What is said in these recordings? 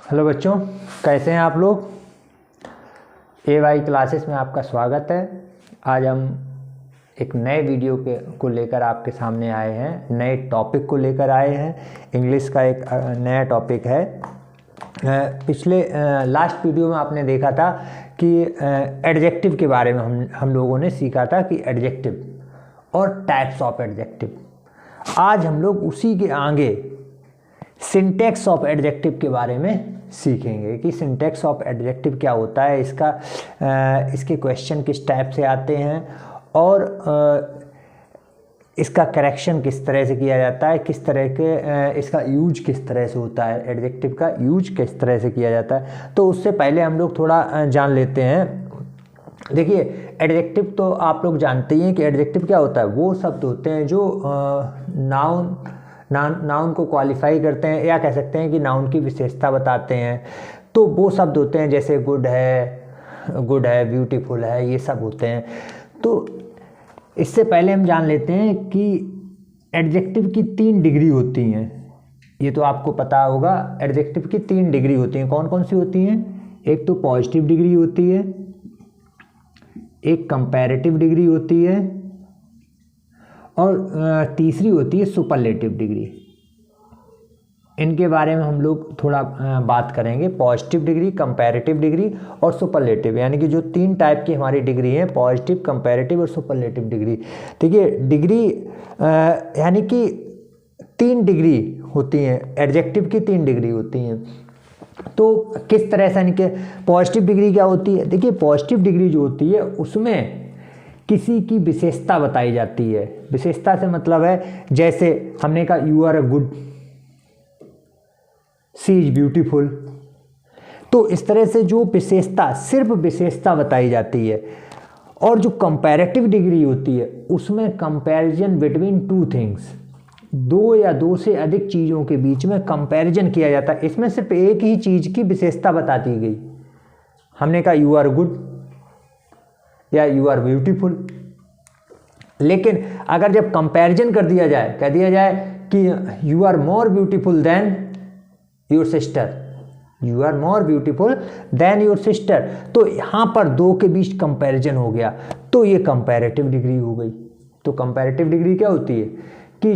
Hello बच्चों, कैसे हैं आप लोग। AY क्लासेस में आपका स्वागत है। आज हम एक नए वीडियो को लेकर आपके सामने आए हैं, नए टॉपिक को लेकर आए हैं। इंग्लिश का एक नया टॉपिक है। पिछले लास्ट वीडियो में आपने देखा था कि एडजेक्टिव के बारे में हम लोगों ने सीखा था कि एडजेक्टिव और टाइप्स ऑफ एडजेक्टिव। आज हम लोग उसी के आगे सिंटैक्स ऑफ एडजेक्टिव के बारे में सीखेंगे कि सिंटैक्स ऑफ एडजेक्टिव क्या होता है, इसके क्वेश्चन किस टाइप से आते हैं और इसका करेक्शन किस तरह से किया जाता है, किस तरह के इसका यूज किस तरह से होता है, एडजेक्टिव का यूज किस तरह से किया जाता है। तो उससे पहले हम लोग थोड़ा जान लेते हैं। देखिए, एडजेक्टिव तो आप लोग जानते ही हैं कि एडजेक्टिव क्या होता है। वो शब्द होते हैं जो नाउन को क्वालिफाई करते हैं, या कह सकते हैं कि नाउन की विशेषता बताते हैं। तो वो शब्द होते हैं जैसे गुड है, ब्यूटीफुल है, ये सब होते हैं। तो इससे पहले हम जान लेते हैं कि एडजेक्टिव की 3 डिग्री होती हैं। ये तो आपको पता होगा, एडजेक्टिव की 3 डिग्री होती हैं। कौन कौन सी होती हैं? एक तो पॉजिटिव डिग्री होती है, एक कंपैरेटिव डिग्री होती है और तीसरी होती है सुपरलेटिव डिग्री। इनके बारे में हम लोग थोड़ा बात करेंगे। पॉजिटिव डिग्री, कंपैरेटिव डिग्री और सुपरलेटिव, यानी कि जो 3 टाइप की हमारी डिग्री हैं, पॉजिटिव, कंपैरेटिव और सुपरलेटिव डिग्री। देखिए, डिग्री यानी कि 3 डिग्री होती हैं, एडजेक्टिव की 3 डिग्री होती हैं। तो किस तरह से, यानी कि पॉजिटिव डिग्री क्या होती है? देखिए, पॉजिटिव डिग्री जो होती है उसमें किसी की विशेषता बताई जाती है। विशेषता से मतलब है, जैसे हमने कहा you are a good, she is beautiful. तो इस तरह से जो विशेषता, सिर्फ विशेषता बताई जाती है। और जो कंपैरेटिव डिग्री होती है उसमें कंपैरिजन बिटवीन 2 थिंग्स, 2 या 2 से अधिक चीज़ों के बीच में कंपैरिजन किया जाता है। इसमें सिर्फ एक ही चीज़ की विशेषता बता दी गई। हमने कहा यू आर गुड या यू आर ब्यूटीफुल। लेकिन अगर जब कंपैरिजन कर दिया जाए, कह दिया जाए कि you are more beautiful than your sister, you are more beautiful than your sister, तो यहाँ पर 2 के बीच कंपैरिजन हो गया, तो ये कंपैरेटिव डिग्री हो गई। तो कंपैरेटिव डिग्री क्या होती है कि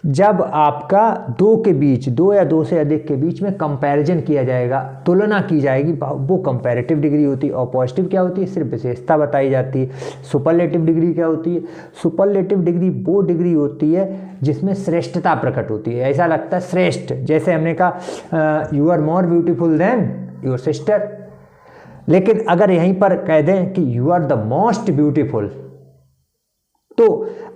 जब आपका 2 के बीच, 2 या 2 से अधिक के बीच में कंपैरिजन किया जाएगा, तुलना की जाएगी, वो कंपैरेटिव डिग्री होती है। और पॉजिटिव क्या होती है? सिर्फ विशेषता बताई जाती है। सुपरलेटिव डिग्री क्या होती है? सुपरलेटिव डिग्री वो डिग्री होती है जिसमें श्रेष्ठता प्रकट होती है। ऐसा लगता है श्रेष्ठ, जैसे हमने कहा you are more beautiful than your sister. लेकिन अगर यहीं पर कह दें कि you are the most beautiful, तो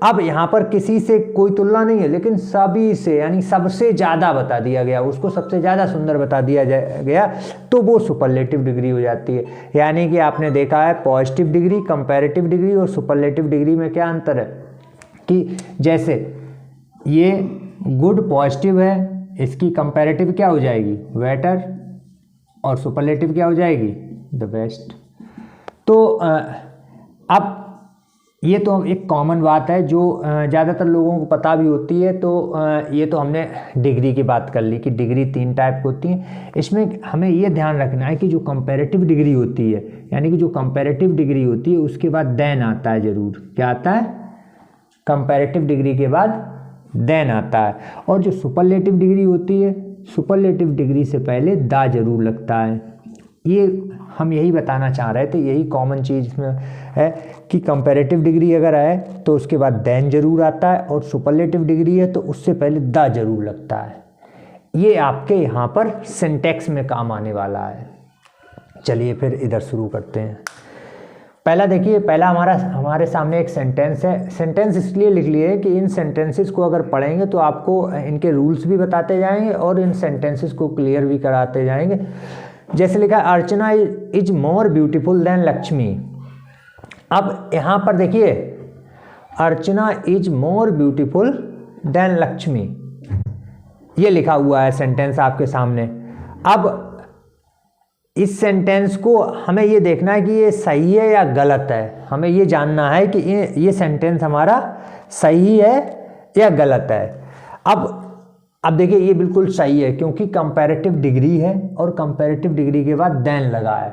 अब यहाँ पर किसी से कोई तुलना नहीं है, लेकिन सभी से, यानी सबसे ज़्यादा बता दिया गया, उसको सबसे ज़्यादा सुंदर बता दिया गया, तो वो सुपरलेटिव डिग्री हो जाती है। यानी कि आपने देखा है पॉजिटिव डिग्री, कंपैरेटिव डिग्री और सुपरलेटिव डिग्री में क्या अंतर है कि जैसे ये गुड पॉजिटिव है, इसकी कंपैरेटिव क्या हो जाएगी? बेटर, और सुपरलेटिव क्या हो जाएगी? The best. तो अब ये तो एक कॉमन बात है जो ज़्यादातर लोगों को पता भी होती है। तो ये तो हमने डिग्री की बात कर ली कि डिग्री 3 टाइप होती हैं। इसमें हमें ये ध्यान रखना है कि जो कंपैरेटिव डिग्री होती है, यानी कि जो कंपैरेटिव डिग्री होती है उसके बाद देन आता है ज़रूर। क्या आता है? कंपैरेटिव डिग्री के बाद देन आता है। और जो सुपरलेटिव डिग्री होती है, सुपरलेटिव डिग्री से पहले दा जरूर लगता है। ये हम यही बताना चाह रहे थे, यही कॉमन चीज़ इसमें है कि कंपैरेटिव डिग्री अगर है तो उसके बाद देन जरूर आता है, और सुपरलेटिव डिग्री है तो उससे पहले दा जरूर लगता है। ये आपके यहाँ पर सिंटैक्स में काम आने वाला है। चलिए फिर इधर शुरू करते हैं। पहला देखिए, पहला हमारे सामने एक सेंटेंस है। सेंटेंस इसलिए लिख लिए कि इन सेंटेंसेस को अगर पढ़ेंगे तो आपको इनके रूल्स भी बताते जाएंगे और इन सेंटेंसेस को क्लियर भी कराते जाएंगे। जैसे लिखा है, Archana is more beautiful than Lakshmi. अब यहाँ पर देखिए, Archana is more beautiful than Lakshmi, ये लिखा हुआ है सेंटेंस आपके सामने। अब इस सेंटेंस को हमें ये देखना है कि ये सही है या गलत है। हमें ये जानना है कि ये सेंटेंस हमारा सही है या गलत है। अब अब देखिए ये बिल्कुल सही है क्योंकि कंपैरेटिव डिग्री है और कंपैरेटिव डिग्री के बाद देन लगा है।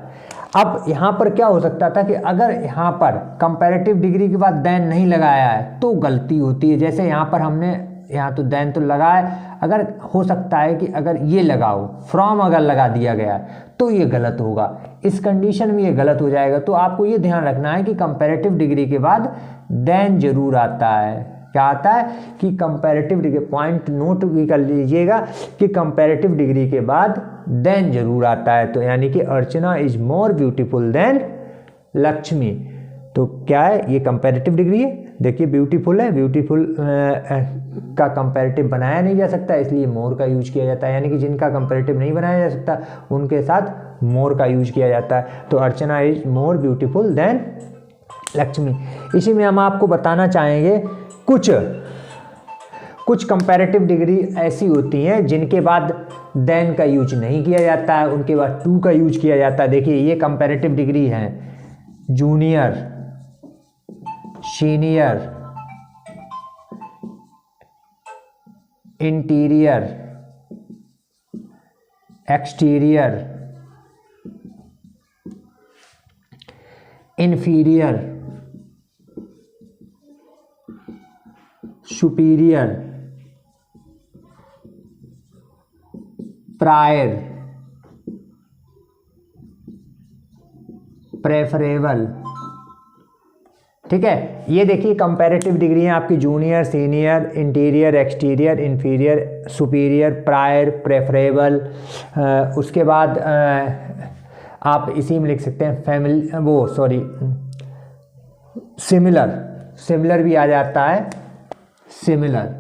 अब यहाँ पर क्या हो सकता था कि अगर यहाँ पर कंपैरेटिव डिग्री के बाद देन नहीं लगाया है तो गलती होती है। जैसे यहाँ पर हमने यहाँ तो देन तो लगा है, अगर हो सकता है कि अगर ये लगाओ फ्रॉम अगर लगा दिया गया तो ये गलत होगा, इस कंडीशन में ये गलत हो जाएगा। तो आपको ये ध्यान रखना है कि कंपैरेटिव डिग्री के बाद देन जरूर आता है। क्या आता है कि कंपैरेटिव डिग्री, पॉइंट नोट भी कर लीजिएगा कि कंपैरेटिव डिग्री के बाद देन जरूर आता है। तो यानी कि Archana is more beautiful than Lakshmi. तो क्या है, ये कंपैरेटिव डिग्री है। देखिए ब्यूटीफुल है, ब्यूटीफुल का कंपैरेटिव बनाया नहीं जा सकता, इसलिए मोर का यूज किया जाता है। यानी कि जिनका कंपैरेटिव नहीं बनाया जा सकता उनके साथ मोर का यूज किया जाता है। तो Archana is more beautiful than Lakshmi. इसी में हम आपको बताना चाहेंगे कुछ कंपैरेटिव डिग्री ऐसी होती हैं जिनके बाद देन का यूज नहीं किया जाता है, उनके बाद टू का यूज किया जाता है। देखिए ये कंपैरेटिव डिग्री है, junior, senior, interior, exterior, inferior, superior, prior, preferable. ठीक है, ये देखिए कंपैरेटिव डिग्री है आपकी, junior, senior, interior, exterior, inferior, superior, prior, preferable. उसके बाद आप इसी में लिख सकते हैं फैमिली, सिमिलर भी आ जाता है, सिमिलर।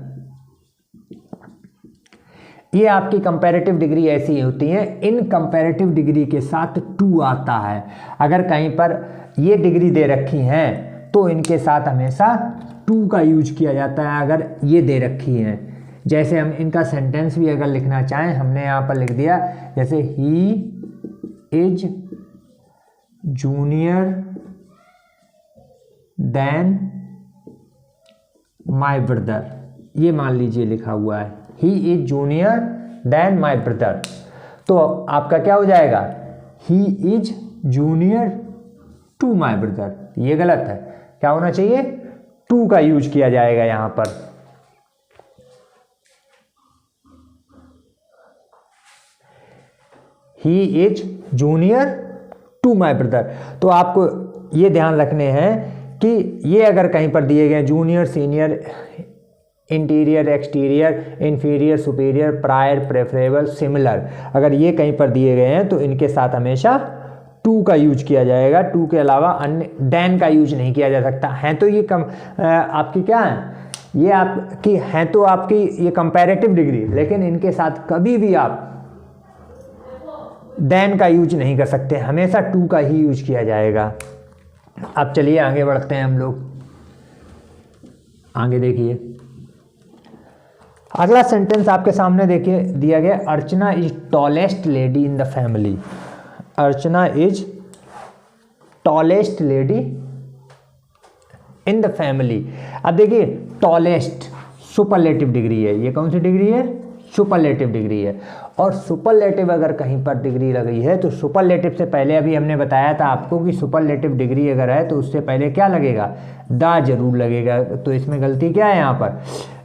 ये आपकी कंपैरेटिव डिग्री ऐसी होती है। इन कंपैरेटिव डिग्री के साथ टू आता है। अगर कहीं पर ये डिग्री दे रखी हैं तो इनके साथ हमेशा टू का यूज किया जाता है अगर ये दे रखी हैं। जैसे हम इनका सेंटेंस भी अगर लिखना चाहें, हमने यहाँ पर लिख दिया, जैसे he is junior than my brother, ये मान लीजिए लिखा हुआ है, he is junior than my brother. तो आपका क्या हो जाएगा, he is junior to my brother. ये गलत है, क्या होना चाहिए, टू का यूज किया जाएगा यहां पर। He is junior to my brother. तो आपको ये ध्यान रखने हैं कि ये अगर कहीं पर दिए गए junior, senior, interior, exterior, inferior, superior, prior, preferable, similar, अगर ये कहीं पर दिए गए हैं तो इनके साथ हमेशा टू का यूज किया जाएगा। टू के अलावा अन्य देन का यूज नहीं किया जा सकता। हैं तो ये आपकी क्या है, ये आपकी हैं तो आपकी ये कंपैरेटिव डिग्री, लेकिन इनके साथ कभी भी आप देन का यूज नहीं कर सकते, हमेशा टू का ही यूज किया जाएगा। अब चलिए आगे बढ़ते हैं हम लोग। आगे देखिए अगला सेंटेंस आपके सामने देखिए दिया गया, Archana is tallest lady in the family. Archana is tallest lady in the family. अब देखिए टॉलेस्ट सुपरलेटिव डिग्री है। ये कौन सी डिग्री है, सुपरलेटिव डिग्री है। और सुपरलेटिव अगर कहीं पर डिग्री लगी है तो सुपरलेटिव से पहले, अभी हमने बताया था आपको कि सुपरलेटिव डिग्री अगर है तो उससे पहले क्या लगेगा, दा जरूर लगेगा। तो इसमें गलती क्या है यहाँ पर,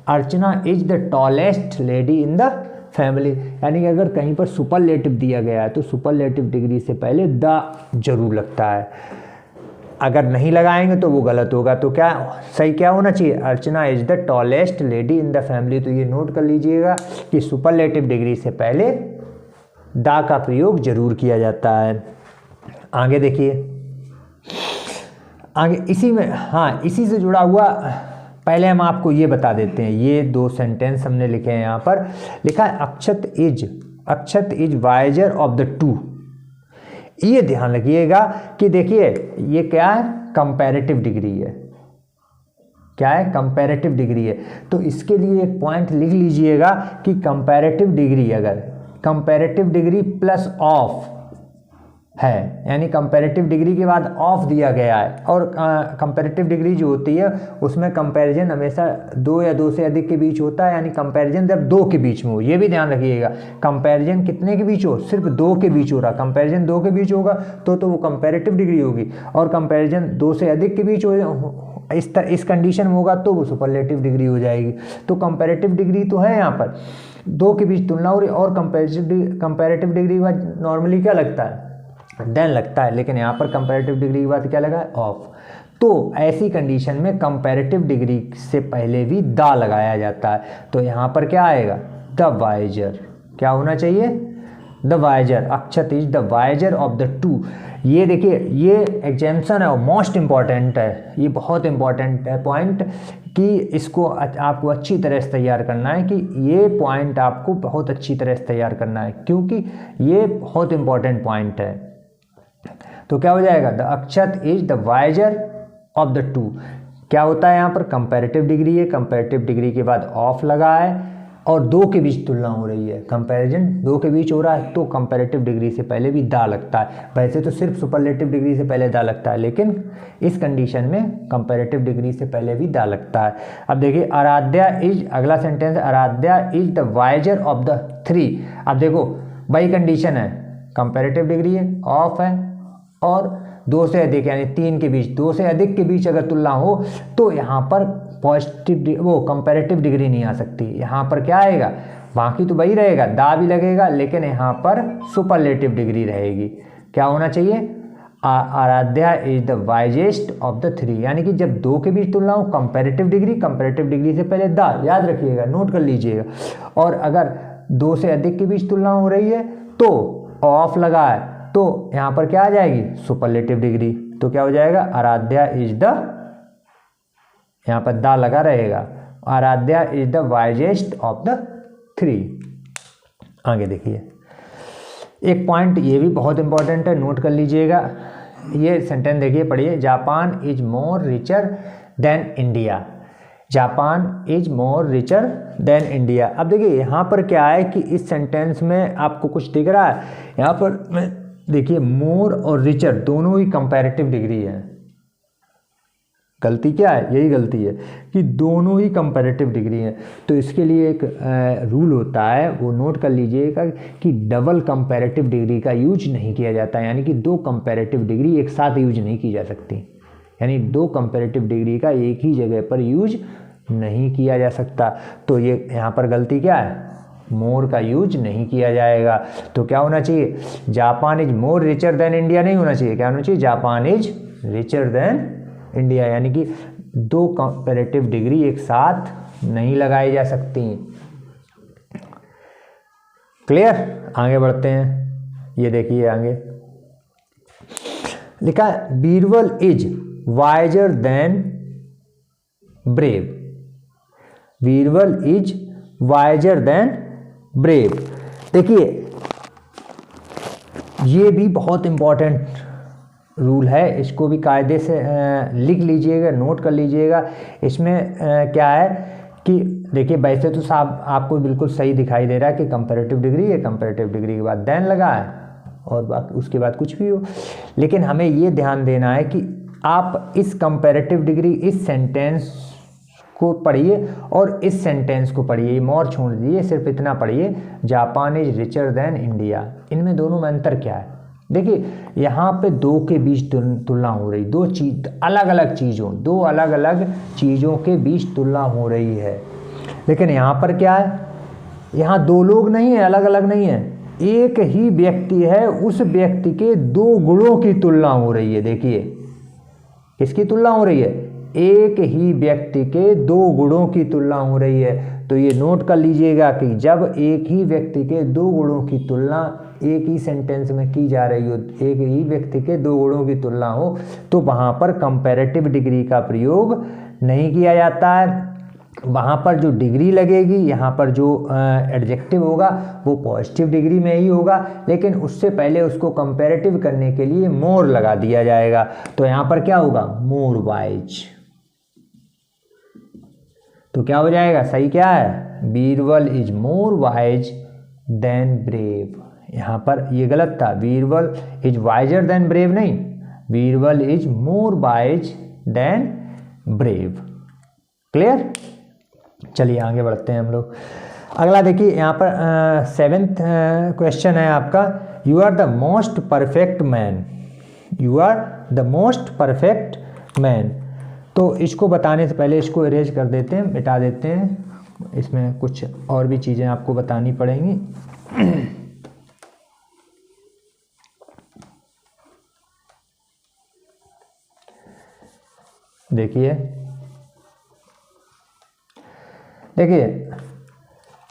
Archana is the tallest lady in the family. यानी कि अगर कहीं पर सुपरलेटिव दिया गया है तो सुपरलेटिव डिग्री से पहले द जरूर लगता है। अगर नहीं लगाएंगे तो वो गलत होगा। तो क्या सही क्या होना चाहिए, Archana is the tallest lady in the family. तो ये नोट कर लीजिएगा कि सुपरलेटिव डिग्री से पहले द का प्रयोग जरूर किया जाता है। आगे देखिए, आगे इसी में, हाँ इसी से जुड़ा हुआ पहले हम आपको ये बता देते हैं। ये दो सेंटेंस हमने लिखे हैं, यहाँ पर लिखा है Akshat is wiser of the two. ये ध्यान रखिएगा कि देखिए ये क्या है, कंपैरेटिव डिग्री है। क्या है, कंपैरेटिव डिग्री है। तो इसके लिए एक पॉइंट लिख लीजिएगा कि कंपैरेटिव डिग्री, अगर कंपैरेटिव डिग्री प्लस ऑफ है, यानी कंपैरेटिव डिग्री के बाद ऑफ दिया गया है। और कंपैरेटिव डिग्री जो होती है उसमें कंपैरिजन हमेशा दो या दो से अधिक के बीच होता है, यानी कंपैरिजन जब दो के बीच में हो, ये भी ध्यान रखिएगा। कंपैरिजन कितने के बीच हो, सिर्फ दो के बीच हो रहा, कंपैरिजन दो के बीच होगा तो वो कंपैरेटिव डिग्री होगी, और कंपैरिजन दो से अधिक के बीच हो इस कंडीशन में होगा तो वो सुपरलेटिव डिग्री हो जाएगी। तो कंपैरेटिव डिग्री तो है यहाँ पर दो के बीच तुलना हो रही, और कंपैरेटिव डिग्री के बाद नॉर्मली क्या लगता है, देन लगता है, लेकिन यहाँ पर कंपैरेटिव डिग्री के बाद क्या लगा है, ऑफ। तो ऐसी कंडीशन में कंपैरेटिव डिग्री से पहले भी द लगाया जाता है। तो यहाँ पर क्या आएगा, द वाइजर, क्या होना चाहिए, the wiser, Akshat is the wiser of the two. ये देखिए ये एग्जाम्पशन है और मोस्ट इम्पॉर्टेंट है, ये बहुत इम्पॉर्टेंट है पॉइंट कि इसको आपको अच्छी तरह से तैयार करना है, कि ये पॉइंट आपको बहुत अच्छी तरह से तैयार करना है, क्योंकि ये बहुत इम्पॉर्टेंट पॉइंट है। तो क्या हो जाएगा, the Akshat is the wiser of the two. क्या होता है यहाँ पर, कंपैरेटिव डिग्री है, कंपैरेटिव डिग्री के बाद ऑफ लगा है और दो के बीच तुलना हो रही है, कंपैरिजन दो के बीच हो रहा है, तो कंपैरेटिव डिग्री से पहले भी दा लगता है। वैसे तो सिर्फ सुपरलेटिव डिग्री से पहले दा लगता है, लेकिन इस कंडीशन में कंपैरेटिव डिग्री से पहले भी दा लगता है। अब देखिए आराध्या इज, अगला sentence, Aaradhya is the wiser of the three. अब देखो वही कंडीशन है, कंपैरेटिव डिग्री है, ऑफ है, और दो से अधिक यानी तीन के बीच, दो से अधिक के बीच अगर तुलना हो तो यहाँ पर पॉजिटिव वो कंपैरेटिव डिग्री नहीं आ सकती। यहाँ पर क्या आएगा, बाकी तो वही रहेगा, दा भी लगेगा, लेकिन यहाँ पर सुपरलेटिव डिग्री रहेगी। क्या होना चाहिए, Aaradhya is the wisest of the three, यानी कि जब दो के बीच तुलना हो कंपैरेटिव डिग्री से पहले दा, याद रखिएगा, नोट कर लीजिएगा। और अगर दो से अधिक के बीच तुलना हो रही है तो ऑफ लगा है, तो यहाँ पर क्या आ जाएगी, सुपरलेटिव डिग्री। तो क्या हो जाएगा, आराध्या इज द, यहाँ पर दा लगा रहेगा, Aaradhya is the wisest of the three. आगे देखिए एक पॉइंट ये भी बहुत इंपॉर्टेंट है, नोट कर लीजिएगा। ये सेंटेंस देखिए, पढ़िए, Japan is more richer than India, Japan is more richer than India. अब देखिए यहाँ पर क्या है कि इस सेंटेंस में आपको कुछ दिख रहा है, यहाँ पर देखिए मोर और रिचर दोनों ही कंपैरेटिव डिग्री है। गलती क्या है, यही गलती है कि दोनों ही कंपैरेटिव डिग्री है। तो इसके लिए एक रूल होता है, वो नोट कर लीजिएगा कि डबल कंपैरेटिव डिग्री का यूज नहीं किया जाता है, यानी कि दो कंपैरेटिव डिग्री एक साथ यूज नहीं की जा सकती, यानी दो कंपैरेटिव डिग्री का एक ही जगह पर यूज नहीं किया जा सकता। तो ये यहाँ पर गलती क्या है, मोर का यूज नहीं किया जाएगा। तो क्या होना चाहिए, Japan is more richer than India नहीं होना चाहिए, क्या होना चाहिए, Japan is richer than India, यानी कि दो कंपैरेटिव डिग्री एक साथ नहीं लगाई जा सकती। क्लियर, आगे बढ़ते हैं। ये देखिए आगे लिखा है, Birbal is wiser than brave, Birbal is wiser than brave. देखिए ये भी बहुत इंपॉर्टेंट रूल है, इसको भी कायदे से लिख लीजिएगा, नोट कर लीजिएगा। इसमें क्या है कि देखिए वैसे तो साहब आपको बिल्कुल सही दिखाई दे रहा है कि कंपैरेटिव डिग्री है, कंपैरेटिव डिग्री के बाद देन लगा है और बाकी उसके बाद कुछ भी हो, लेकिन हमें ये ध्यान देना है कि आप इस कंपैरेटिव डिग्री, इस सेंटेंस को पढ़िए और इस सेंटेंस को पढ़िए, मोर छोड़ दीजिए, सिर्फ इतना पढ़िए, Japan is richer than India. इनमें दोनों में अंतर क्या है, देखिए यहाँ पे दो के बीच तुलना हो रही, दो चीज अलग अलग चीज़ों, दो अलग अलग चीज़ों के बीच तुलना हो रही है, लेकिन यहाँ पर क्या है, यहाँ दो लोग नहीं है, अलग अलग नहीं है, एक ही व्यक्ति है, उस व्यक्ति के दो गुणों की तुलना हो रही है। देखिए किसकी तुलना हो रही है, एक ही व्यक्ति के दो गुणों की तुलना हो रही है। तो ये नोट कर लीजिएगा कि जब एक ही व्यक्ति के दो गुणों की तुलना एक ही सेंटेंस में की जा रही हो, एक ही व्यक्ति के दो गुणों की तुलना हो, तो वहाँ पर कंपैरेटिव डिग्री का प्रयोग नहीं किया जाता है। वहाँ पर जो डिग्री लगेगी, यहाँ पर जो एडजेक्टिव होगा वो पॉजिटिव डिग्री में ही होगा, लेकिन उससे पहले उसको कंपैरेटिव करने के लिए मोर लगा दिया जाएगा। तो यहाँ पर क्या होगा, मोर वाइज। तो क्या हो जाएगा, सही क्या है, Birbal is more wise than brave, यहाँ पर ये गलत था, Birbal is wiser than brave नहीं, Birbal is more wise than brave. Clear? चलिए आगे बढ़ते हैं हम लोग। अगला देखिए यहाँ पर 7th क्वेश्चन है आपका, you are the most perfect man, you are the most perfect man. तो इसको बताने से पहले इसको इरेज कर देते हैं, मिटा देते हैं, इसमें कुछ और भी चीज़ें आपको बतानी पड़ेंगी। देखिए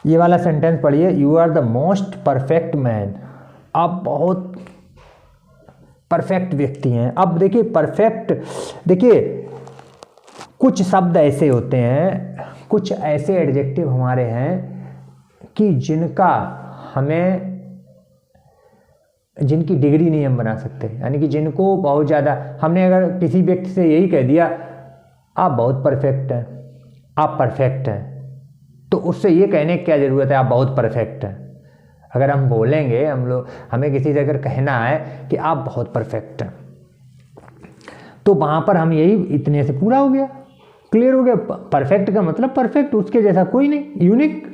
ये वाला सेंटेंस पढ़िए, you are the most perfect man, आप बहुत परफेक्ट व्यक्ति हैं। अब देखिए परफेक्ट, देखिए कुछ शब्द ऐसे होते हैं, कुछ ऐसे एडजेक्टिव हमारे हैं कि जिनकी डिग्री नहीं हम बना सकते, यानी कि जिनको बहुत ज़्यादा, हमने अगर किसी व्यक्ति से यही कह दिया आप बहुत परफेक्ट हैं, आप परफेक्ट हैं, तो उससे ये कहने की क्या ज़रूरत है आप बहुत परफेक्ट हैं। अगर हम बोलेंगे, हमें किसी से अगर कहना है कि आप बहुत परफेक्ट हैं, तो वहाँ पर हम यही इतने से पूरा हो गया, क्लियर हो गया। परफेक्ट का मतलब परफेक्ट, उसके जैसा कोई नहीं, यूनिक।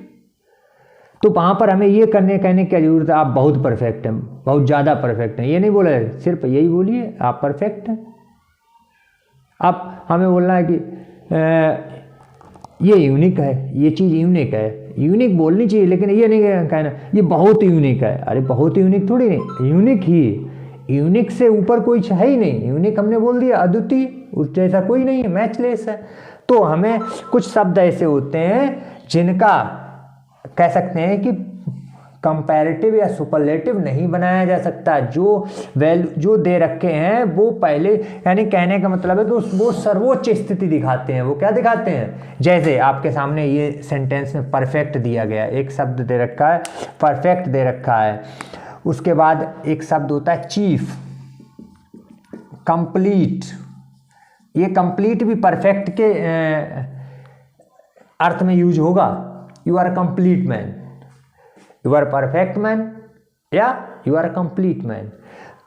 तो वहाँ पर हमें ये कहने की क्या ज़रूरत है आप बहुत परफेक्ट हैं, बहुत ज़्यादा परफेक्ट हैं, ये नहीं बोला है, सिर्फ यही बोलिए आप परफेक्ट हैं। आप हमें बोलना है कि ये यूनिक है, ये चीज़ यूनिक है, यूनिक बोलनी चाहिए, लेकिन ये नहीं कहना ये बहुत यूनिक है। अरे बहुत यूनिक थोड़ी नहीं, यूनिक ही, यूनिक से ऊपर कोई है ही नहीं। यूनिक हमने बोल दिया, अद्वितीय, उस जैसा कोई नहीं है, मैचलेस है। तो हमें कुछ शब्द ऐसे होते हैं जिनका कह सकते हैं कि कंपैरेटिव या सुपरलेटिव नहीं बनाया जा सकता। जो दे रखे हैं वो पहले, यानी कहने का मतलब है कि वो सर्वोच्च स्थिति दिखाते हैं। वो क्या दिखाते हैं? जैसे आपके सामने ये सेंटेंस में परफेक्ट दिया गया, एक शब्द दे रखा है, परफेक्ट दे रखा है। उसके बाद एक शब्द होता है चीफ, कंप्लीट। ये कंप्लीट भी परफेक्ट के अर्थ में यूज होगा। You are complete man, you are perfect man या यू आर कंप्लीट मैन,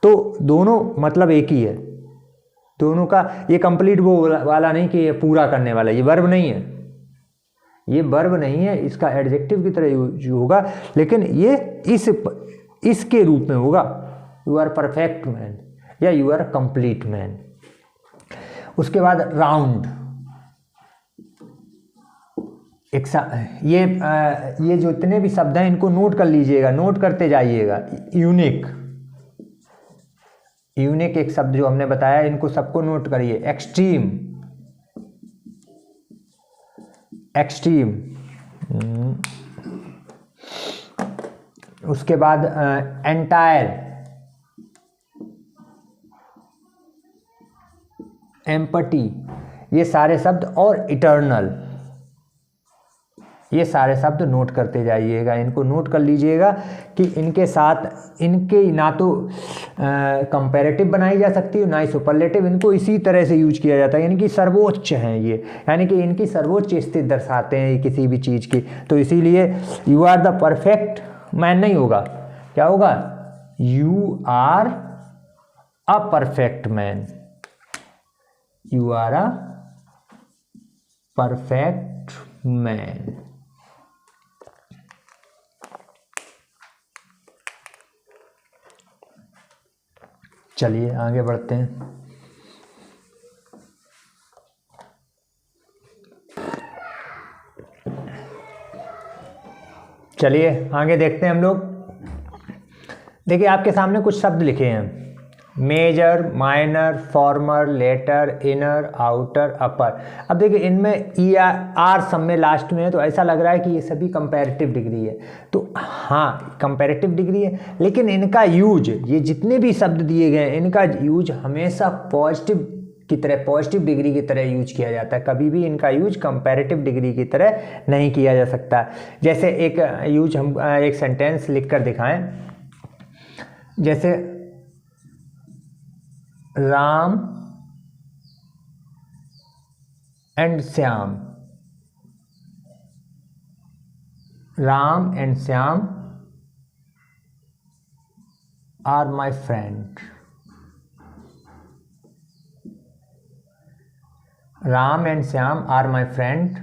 तो दोनों मतलब एक ही है दोनों का। ये कंप्लीट वो वाला नहीं कि ये पूरा करने वाला, ये वर्ब नहीं है, ये वर्ब नहीं है, इसका एडजेक्टिव की तरह यूज होगा, लेकिन ये इसके रूप में होगा, यू आर परफेक्ट मैन या यू आर कंप्लीट मैन। उसके बाद राउंड, ये जो इतने भी शब्द हैं इनको नोट कर लीजिएगा, नोट करते जाइएगा। यूनिक, यूनिक एक शब्द जो हमने बताया, इनको सबको नोट करिए। Extreme, extreme. उसके बाद एंटायर, एम्पटी, ये सारे शब्द, और इटर्नल, ये सारे शब्द नोट करते जाइएगा। इनको नोट कर लीजिएगा कि इनके साथ इनके ना तो कंपैरेटिव बनाई जा सकती है, ना ही सुपरलेटिव। इनको इसी तरह से यूज किया जाता है, यानी कि सर्वोच्च हैं ये, यानी कि इनकी सर्वोच्च स्थिति दर्शाते हैं किसी भी चीज़ की। तो इसीलिए you are the perfect man नहीं होगा, क्या होगा? You are a perfect man, you are a perfect man. चलिए आगे बढ़ते हैं। चलिए आगे देखते हैं हम लोग। देखिए आपके सामने कुछ शब्द लिखे हैं, major, minor, former, latter, inner, outer, upper. अब देखिए इनमें ई आर सब में लास्ट में है, तो ऐसा लग रहा है कि ये सभी कंपैरेटिव डिग्री है। तो हाँ कंपैरेटिव डिग्री है, लेकिन इनका यूज, ये जितने भी शब्द दिए गए हैं इनका यूज हमेशा पॉजिटिव की तरह, पॉजिटिव डिग्री की तरह यूज किया जाता है। कभी भी इनका यूज कंपैरेटिव डिग्री की तरह नहीं किया जा सकता। जैसे एक यूज हम एक सेंटेंस लिख कर दिखाएं, जैसे Ram and Shyam, Ram and Shyam are my friend. Ram and Shyam are my friend.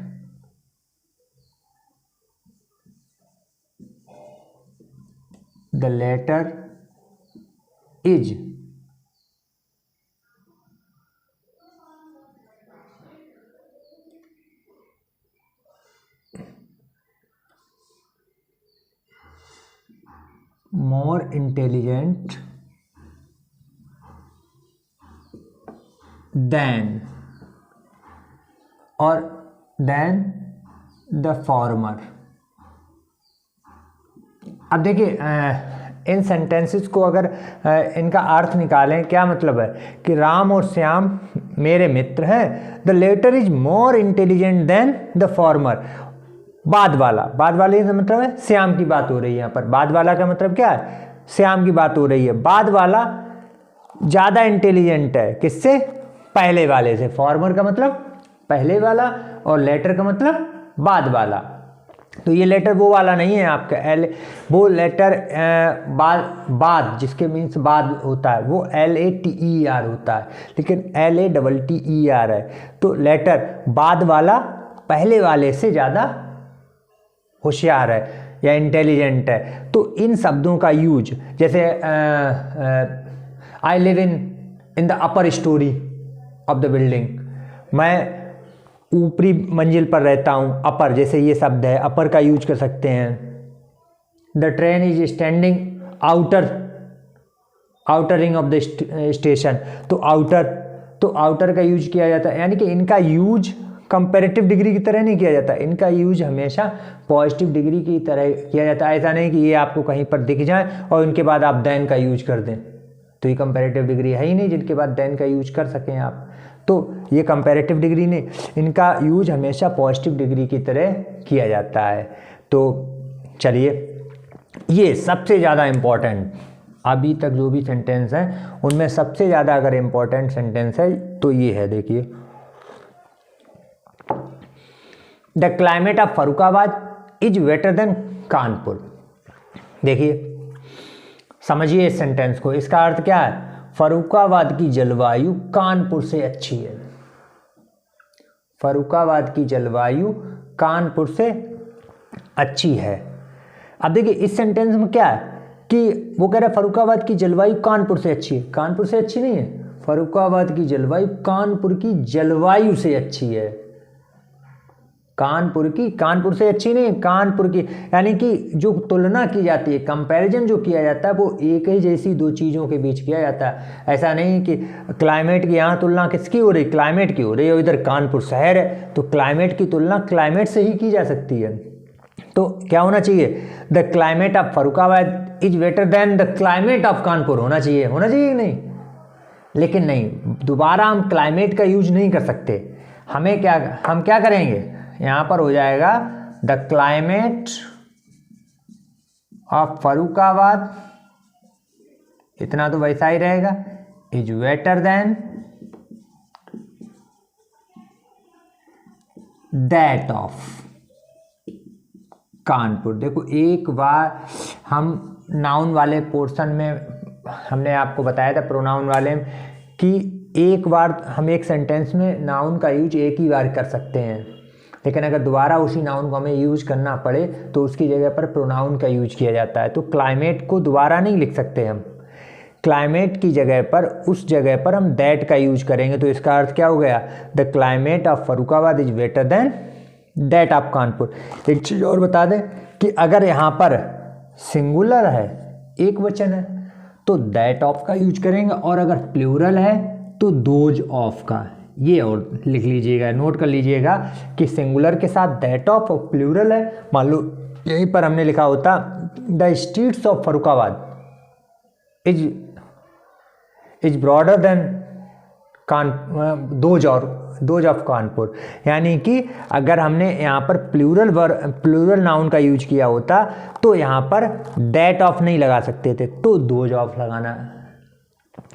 The latter is more intelligent than और than the former। अब देखिए इन सेंटेंसेस को अगर इनका अर्थ निकालें, क्या मतलब है कि राम और श्याम मेरे मित्र हैं। The latter is more intelligent than the former. बाद वाला का मतलब है श्याम की बात हो रही है यहाँ पर। बाद वाला का मतलब क्या है, श्याम की बात हो रही है। बाद वाला ज़्यादा इंटेलिजेंट है किससे, पहले वाले से। फॉर्मर का मतलब पहले वाला और लेटर का मतलब बाद वाला। तो ये लेटर वो वाला नहीं है आपका एल, वो लेटर बाद जिसके मीन्स बाद होता है वो LATER होता है, लेकिन LATTER है। तो लेटर बाद वाला पहले वाले से ज़्यादा होशियार है या इंटेलिजेंट है। तो इन शब्दों का यूज, जैसे I live in the upper story of the building, मैं ऊपरी मंजिल पर रहता हूँ। अपर जैसे ये शब्द है, अपर का यूज कर सकते हैं। The train is standing outer ring of the station, तो आउटर का यूज किया जाता है। यानी कि इनका यूज कंपैरेटिव डिग्री की तरह नहीं किया जाता, इनका यूज हमेशा पॉजिटिव डिग्री की तरह किया जाता है। ऐसा नहीं कि ये आपको कहीं पर दिख जाए और उनके बाद आप देन का यूज कर दें, तो ये कंपैरेटिव डिग्री है ही नहीं जिनके बाद देन का यूज कर सकें आप। तो ये कंपैरेटिव डिग्री नहीं, इनका यूज हमेशा पॉजिटिव डिग्री की तरह किया जाता है। तो चलिए, ये सबसे ज़्यादा इम्पॉर्टेंट अभी तक जो भी सेंटेंस हैं उनमें सबसे ज़्यादा अगर इम्पॉर्टेंट सेंटेंस है तो ये है। देखिए, the climate of Farrukhabad is wetter than Kanpur. देखिए, समझिए इस सेंटेंस को। इसका अर्थ क्या है, फर्रुखाबाद की जलवायु कानपुर से अच्छी है। फर्रुखाबाद की जलवायु कानपुर से अच्छी है। अब देखिए इस सेंटेंस में क्या है कि वो कह रहा है फर्रुखाबाद की जलवायु कानपुर से अच्छी है। कानपुर से अच्छी नहीं है, फर्रुखाबाद की जलवायु कानपुर की जलवायु से अच्छी है। कानपुर से अच्छी नहीं, कानपुर की, यानी कि जो तुलना की जाती है, कंपैरिजन जो किया जाता है वो एक ही जैसी दो चीज़ों के बीच किया जाता है। ऐसा नहीं कि क्लाइमेट की यहाँ तुलना किसकी हो रही, क्लाइमेट की हो रही है, और इधर कानपुर शहर है तो क्लाइमेट की तुलना क्लाइमेट से ही की जा सकती है। तो क्या होना चाहिए, the climate of Farrukhabad is better than the climate of Kanpur होना चाहिए कि नहीं। लेकिन नहीं, दोबारा हम क्लाइमेट का यूज नहीं कर सकते। हम क्या करेंगे, यहाँ पर हो जाएगा द क्लाइमेट ऑफ फर्रुखाबाद, इतना तो वैसा ही रहेगा, is better than that of Kanpur. देखो, एक बार हम नाउन वाले पोर्शन में हमने आपको बताया था, प्रोनाउन वाले, कि एक बार हम एक सेंटेंस में नाउन का यूज एक ही बार कर सकते हैं, लेकिन अगर दोबारा उसी नाउन को हमें यूज करना पड़े तो उसकी जगह पर प्रोनाउन का यूज किया जाता है। तो क्लाइमेट को दोबारा नहीं लिख सकते हम, क्लाइमेट की जगह पर उस जगह पर हम दैट का यूज करेंगे। तो इसका अर्थ क्या हो गया, the climate of Farrukhabad is better than that of Kanpur. एक चीज़ और बता दें कि अगर यहाँ पर सिंगुलर है, एक वचन है, तो दैट ऑफ का यूज करेंगे, और अगर प्लूरल है तो दोज ऑफ का। ये और लिख लीजिएगा, नोट कर लीजिएगा कि सिंगुलर के साथ दैट ऑफ और प्लूरल है। मान लो यहीं पर हमने लिखा होता the streets of Farrukhabad is broader then those of Kanpur, यानी कि अगर हमने यहाँ पर प्लूरल नाउन का यूज किया होता तो यहाँ पर दैट ऑफ नहीं लगा सकते थे, तो दोज ऑफ लगाना।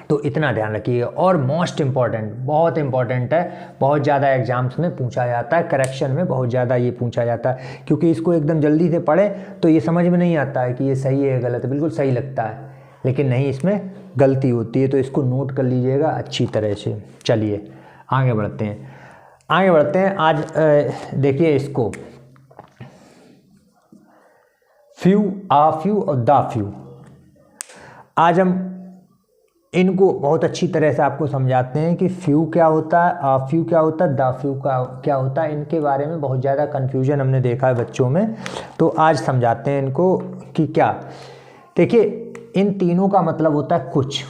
तो इतना ध्यान रखिएगा। और मोस्ट इम्पॉर्टेंट, बहुत इंपॉर्टेंट है, बहुत ज़्यादा एग्जाम्स में पूछा जाता है, करेक्शन में बहुत ज़्यादा ये पूछा जाता है, क्योंकि इसको एकदम जल्दी से पढ़े तो ये समझ में नहीं आता है कि ये सही है गलत है। बिल्कुल सही लगता है, लेकिन नहीं, इसमें गलती होती है, तो इसको नोट कर लीजिएगा अच्छी तरह से। चलिए आगे बढ़ते हैं, आगे बढ़ते हैं। आज देखिए इसको, फ्यू, आ फ्यू और द फ्यू, आज हम इनको बहुत अच्छी तरह से आपको समझाते हैं कि फ्यू क्या होता है, आ फ्यू क्या होता है, द फ्यू क्या होता है। इनके बारे में बहुत ज़्यादा कन्फ्यूजन हमने देखा है बच्चों में, तो आज समझाते हैं इनको कि क्या। देखिए इन तीनों का मतलब होता है कुछ,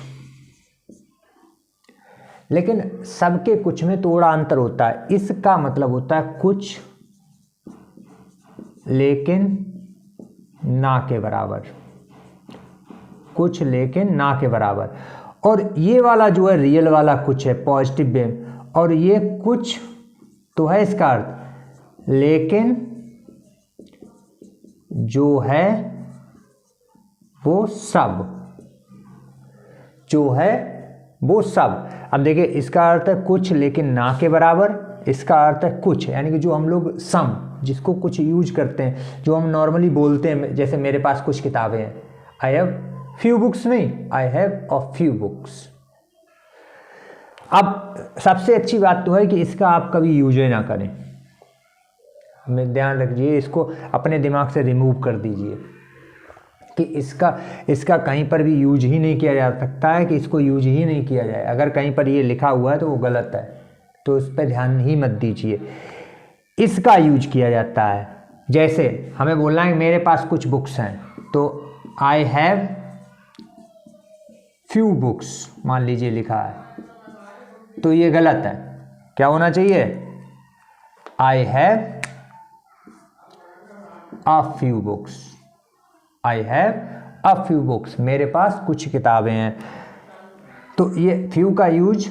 लेकिन सबके कुछ में थोड़ा अंतर होता है। इसका मतलब होता है कुछ लेकिन ना के बराबर, कुछ लेकिन ना के बराबर। और ये वाला जो है रियल वाला कुछ है, पॉजिटिव बेम, और ये कुछ तो है इसका अर्थ, लेकिन जो है वो सब, जो है वो सब। अब देखिए इसका अर्थ है कुछ लेकिन ना के बराबर, इसका अर्थ है कुछ यानी कि जो हम लोग सम, जिसको कुछ यूज करते हैं, जो हम नॉर्मली बोलते हैं, जैसे मेरे पास कुछ किताबें हैं, आई हैव फ्यू बुक्स, नहीं, I have a few books. अब सबसे अच्छी बात तो है कि इसका आप कभी यूज ही ना करें, हमें ध्यान रखिए, इसको अपने दिमाग से रिमूव कर दीजिए कि इसका कहीं पर भी यूज ही नहीं किया जा सकता है, कि इसको यूज ही नहीं किया जाए। अगर कहीं पर ये लिखा हुआ है तो वो गलत है, तो उस पर ध्यान ही मत दीजिए। इसका यूज किया जाता है, जैसे हमें बोलना है मेरे पास कुछ बुक्स हैं, तो आई हैव फ्यू बुक्स मान लीजिए लिखा है, तो ये गलत है। क्या होना चाहिए, I have a few books, I have a few books, मेरे पास कुछ किताबें हैं। तो ये फ्यू का यूज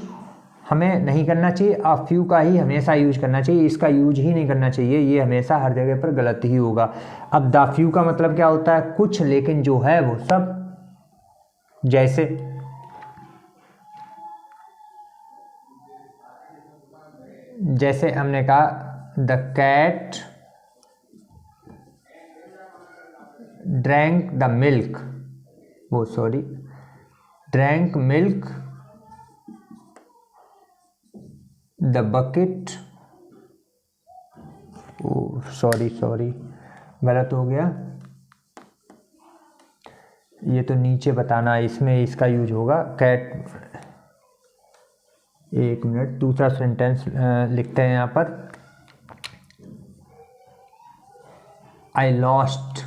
हमें नहीं करना चाहिए, अ फ्यू का ही हमेशा यूज करना चाहिए, इसका यूज ही नहीं करना चाहिए, ये हमेशा हर जगह पर गलत ही होगा। अब द फ्यू का मतलब क्या होता है, कुछ लेकिन जो है वो सब। जैसे हमने कहा the cat drank the milk, वो sorry drank milk, the bucket, oh sorry गलत हो गया, ये तो नीचे बताना, इसमें इसका यूज होगा कैट। एक मिनट, दूसरा सेंटेंस लिखते हैं यहाँ पर, I lost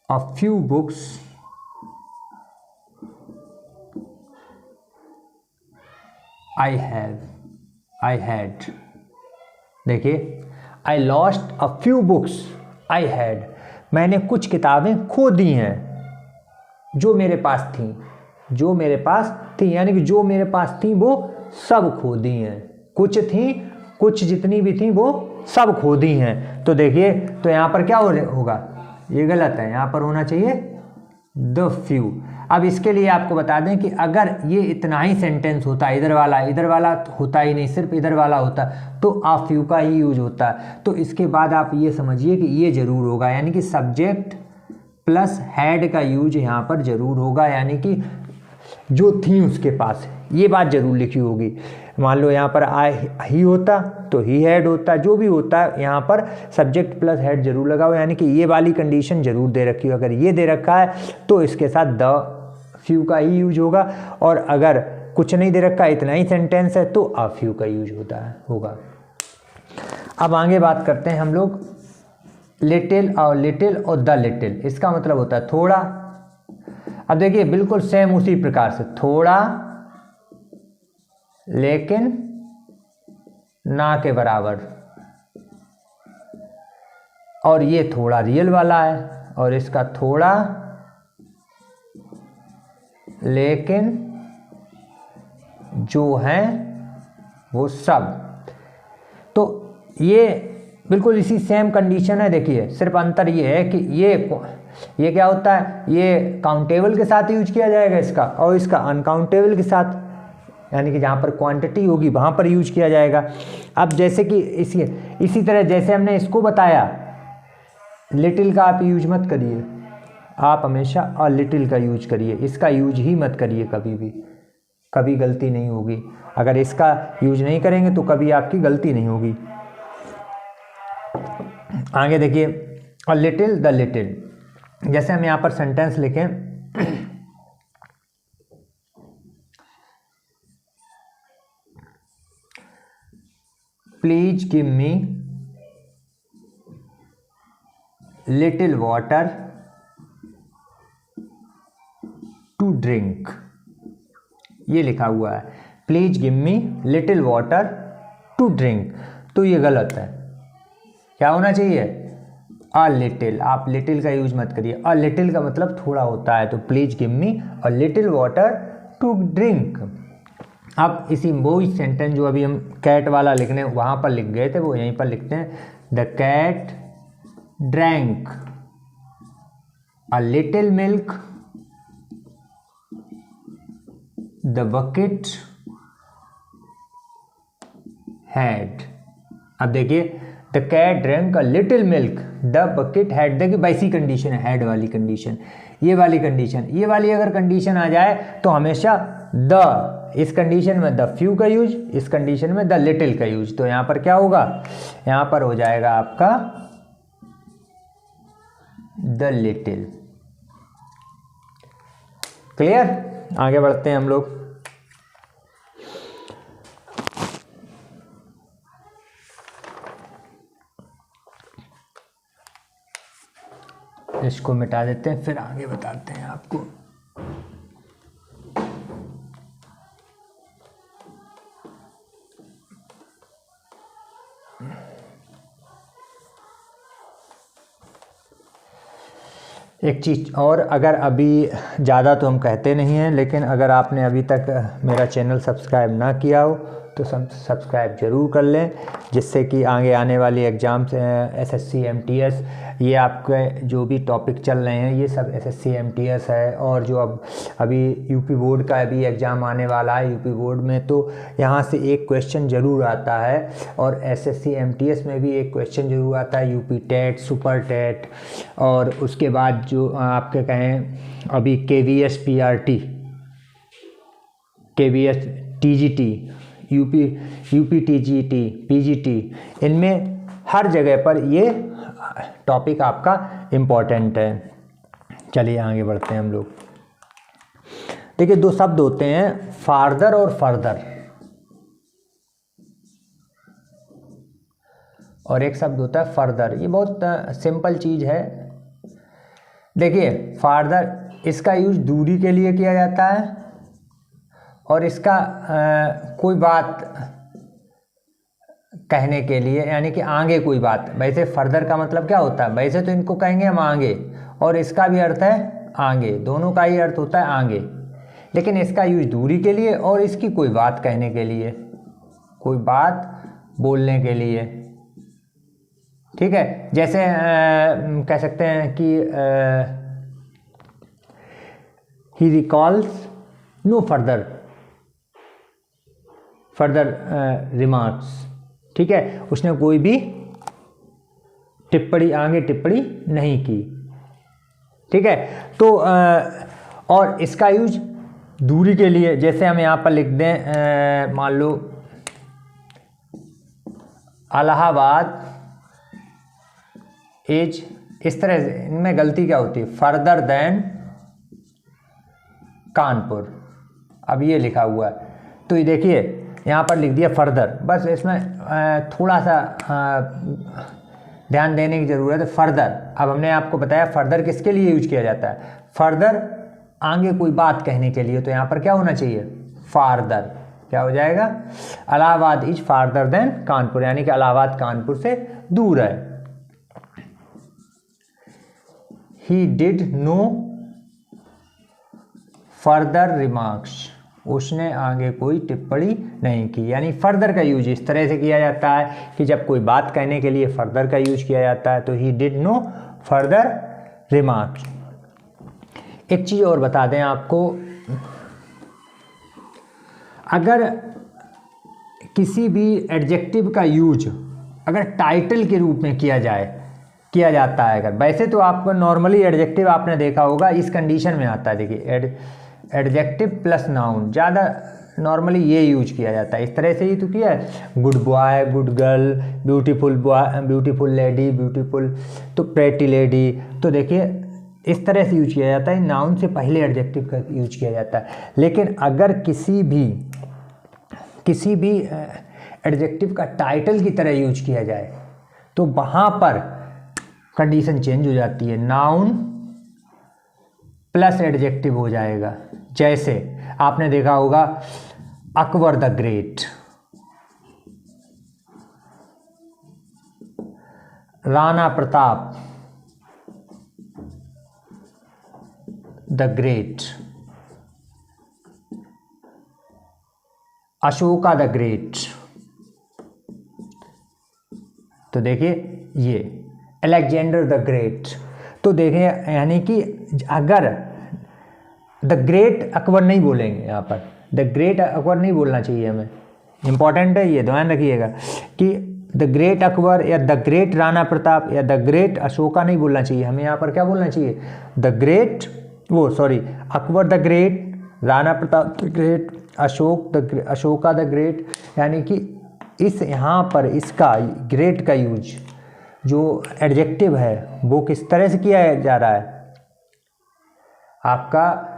a few books I had. देखिए I lost a few books I had, मैंने कुछ किताबें खो दी हैं जो मेरे पास थी, जो मेरे पास थी, यानी कि जो मेरे पास थी वो सब खो दी हैं। कुछ थी, कुछ जितनी भी थी वो सब खो दी हैं। तो देखिए, तो यहाँ पर क्या होगा, ये गलत है, यहाँ पर होना चाहिए द फ्यू। अब इसके लिए आपको बता दें कि अगर ये इतना ही सेंटेंस होता, इधर वाला होता ही नहीं, सिर्फ इधर वाला होता, तो आ फ्यू का ही यूज होता। तो इसके बाद आप ये समझिए कि ये जरूर होगा, यानी कि सब्जेक्ट प्लस हैड का यूज यहाँ पर जरूर होगा, यानी कि जो थी उसके पास, ये बात जरूर लिखी होगी। मान लो यहाँ पर ही होता तो ही हैड होता, जो भी होता है यहाँ पर सब्जेक्ट प्लस हैड जरूर लगा हो, यानी कि ये वाली कंडीशन जरूर दे रखी हो। अगर ये दे रखा है तो इसके साथ द फ्यू का ही यूज होगा, और अगर कुछ नहीं दे रखा, इतना ही सेंटेंस है, तो आ फ्यू का यूज होगा। अब आगे बात करते हैं हम लोग लिटिल और द लिटिल। इसका मतलब होता है थोड़ा। अब देखिए बिल्कुल सेम उसी प्रकार से, थोड़ा लेकिन ना के बराबर, और ये थोड़ा रियल वाला है, और इसका थोड़ा लेकिन जो है वो सब। तो ये बिल्कुल इसी सेम कंडीशन है। देखिए सिर्फ अंतर ये है कि ये क्या होता है, ये काउंटेबल के साथ यूज किया जाएगा इसका, और इसका अनकाउंटेबल के साथ, यानी कि जहाँ पर क्वांटिटी होगी वहाँ पर यूज किया जाएगा। अब जैसे कि इसी तरह जैसे हमने इसको बताया, लिटिल का आप यूज मत करिए, आप हमेशा अ लिटिल का यूज करिए, इसका यूज ही मत करिए कभी भी, कभी गलती नहीं होगी। अगर इसका यूज नहीं करेंगे तो कभी आपकी गलती नहीं होगी। आगे देखिए, अ लिटिल, द लिटिल। जैसे हम यहाँ पर सेंटेंस लिखें, please give me little water to drink, ये लिखा हुआ है, please give me little water to drink, तो ये गलत है। क्या होना चाहिए? A little. आप लिटिल का यूज मत करिए, अ लिटिल का मतलब थोड़ा होता है, तो please give me a little water to drink. अब इसी वो ही सेंटेंस जो अभी हम कैट वाला लिखने वहाँ पर लिख गए थे, वो यहीं पर लिखते हैं, the cat drank a little milk, the bucket had. अब देखिए, the cat drank a little milk, the bucket had, देखिए वैसी कंडीशन है, हैड वाली कंडीशन, ये वाली कंडीशन, ये वाली अगर कंडीशन आ जाए तो हमेशा द, इस कंडीशन में द फ्यू का यूज, इस कंडीशन में द लिटिल का यूज, तो यहाँ पर क्या होगा, यहाँ पर हो जाएगा आपका द लिटिल। क्लियर? आगे बढ़ते हैं हम लोग। इसको मिटा देते हैं, फिर आगे बताते हैं आपको। एक चीज़ और, अगर अभी ज़्यादा तो हम कहते नहीं हैं, लेकिन अगर आपने अभी तक मेरा चैनल सब्सक्राइब ना किया हो तो सब्सक्राइब ज़रूर कर लें, जिससे कि आगे आने वाली एग्ज़ाम्स एसएससी एमटीएस, ये आपके जो भी टॉपिक चल रहे हैं ये सब एसएससी एमटीएस है। और जो अब अभी यूपी बोर्ड का भी एग्ज़ाम आने वाला है, यूपी बोर्ड में तो यहाँ से एक क्वेश्चन ज़रूर आता है, और एसएससी एमटीएस में भी एक क्वेश्चन ज़रूर आता है, यूपी टेट, सुपर टेट, और उसके बाद जो आपके कहें अभी KVS PRT, KVS TGT, UP TGT, PGT, इनमें हर जगह पर ये टॉपिक आपका इम्पोर्टेंट है। चलिए आगे बढ़ते हैं हम लोग। देखिए, दो शब्द होते हैं, फार्दर और फर्दर, और एक शब्द होता है फर्दर। ये बहुत सिंपल चीज़ है। देखिए, फार्दर, इसका यूज दूरी के लिए किया जाता है, और इसका कोई बात कहने के लिए, यानी कि आगे कोई बात। वैसे फर्दर का मतलब क्या होता है, वैसे तो इनको कहेंगे हम आगे, और इसका भी अर्थ है आगे, दोनों का ही अर्थ होता है आगे, लेकिन इसका यूज दूरी के लिए और इसकी कोई बात कहने के लिए, कोई बात बोलने के लिए। ठीक है, जैसे कह सकते हैं कि ही रिकॉल्स नो फर्दर रिमार्क्स। ठीक है, उसने कोई भी टिप्पणी, आगे टिप्पणी नहीं की। ठीक है, तो और इसका यूज दूरी के लिए, जैसे हम यहाँ पर लिख दें, मान लो इलाहाबाद इज, इस तरह से, इनमें गलती क्या होती है, फर्दर देन कानपुर। अब ये लिखा हुआ है, तो ये देखिए यहाँ पर लिख दिया फर्दर, बस इसमें थोड़ा सा ध्यान देने की ज़रूरत है। फर्दर, अब हमने आपको बताया फर्दर किसके लिए यूज किया जाता है, फर्दर आगे कोई बात कहने के लिए, तो यहाँ पर क्या होना चाहिए, फार्दर। क्या हो जाएगा, Allahabad is farther than Kanpur, यानी कि इलाहाबाद कानपुर से दूर है। He did no further remarks, उसने आगे कोई टिप्पणी नहीं की। यानी फर्दर का यूज इस तरह से किया जाता है कि जब कोई बात कहने के लिए फर्दर का यूज किया जाता है, तो he did no further remarks. एक चीज़ और बता दें आपको, अगर किसी भी एडजेक्टिव का यूज अगर टाइटल के रूप में किया जाए, किया जाता है। अगर वैसे तो आपको नॉर्मली एडजेक्टिव आपने देखा होगा इस कंडीशन में आता है, देखिए एडजेक्टिव प्लस नाउन ज़्यादा नॉर्मली ये यूज किया जाता है। इस तरह से ही तो किया है, good boy, good girl, beautiful boy, beautiful lady, beautiful तो प्रेटी लेडी। तो देखिए इस तरह से यूज किया जाता है, नाउन से पहले एडजेक्टिव का यूज किया जाता है। लेकिन अगर किसी भी एडजेक्टिव का टाइटल की तरह यूज किया जाए तो वहाँ पर कंडीशन चेंज हो जाती है, नाउन प्लस एडजेक्टिव हो जाएगा। जैसे आपने देखा होगा Akbar the great, Rana Pratap the great, Ashoka the great. तो देखिए ये अलेक्जेंडर द ग्रेट। तो देखिए यानी कि अगर द ग्रेट अकबर नहीं बोलेंगे, यहाँ पर द ग्रेट अकबर नहीं बोलना चाहिए हमें, इंपॉर्टेंट है ये, ध्यान रखिएगा कि द ग्रेट अकबर या द ग्रेट राणा प्रताप या द ग्रेट अशोका नहीं बोलना चाहिए हमें। यहाँ पर क्या बोलना चाहिए, the great Akbar the great, Rana Pratap the great, Ashoka the great. यानी कि इस यहाँ पर इसका ग्रेट का यूज जो एडजेक्टिव है वो किस तरह से किया जा रहा है, आपका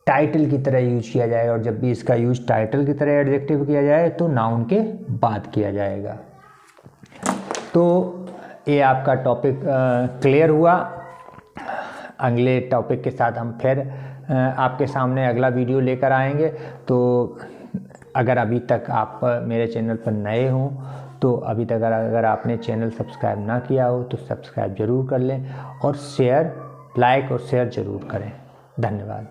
टाइटल की तरह यूज किया जाएगा। और जब भी इसका यूज टाइटल की तरह एडजेक्टिव किया जाए तो नाउन के बाद किया जाएगा। तो ये आपका टॉपिक क्लियर हुआ। अगले टॉपिक के साथ हम फिर आपके सामने अगला वीडियो लेकर आएंगे। तो अगर अभी तक आप मेरे चैनल पर नए हों तो अभी तक अगर आपने चैनल सब्सक्राइब ना किया हो तो सब्सक्राइब ज़रूर कर लें और शेयर, लाइक और शेयर ज़रूर करें। धन्यवाद।